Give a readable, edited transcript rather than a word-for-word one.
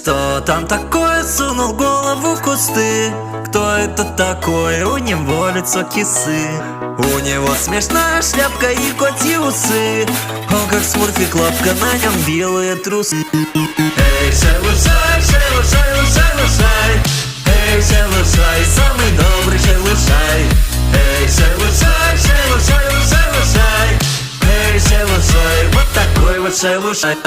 Что там такое? Сунул голову в кусты. Кто это такой? У него лицо кисы. У него смешная шляпка и котьи усы. Он как смурфик, лапка, на нем белые трусы. Эй, шелушай, шелушай, лушай, лушай. Эй, шелушай, самый добрый шелушай. Эй, шелушай, шелушай, лушай, лушай. Эй, шелушай, вот такой вот шелушай.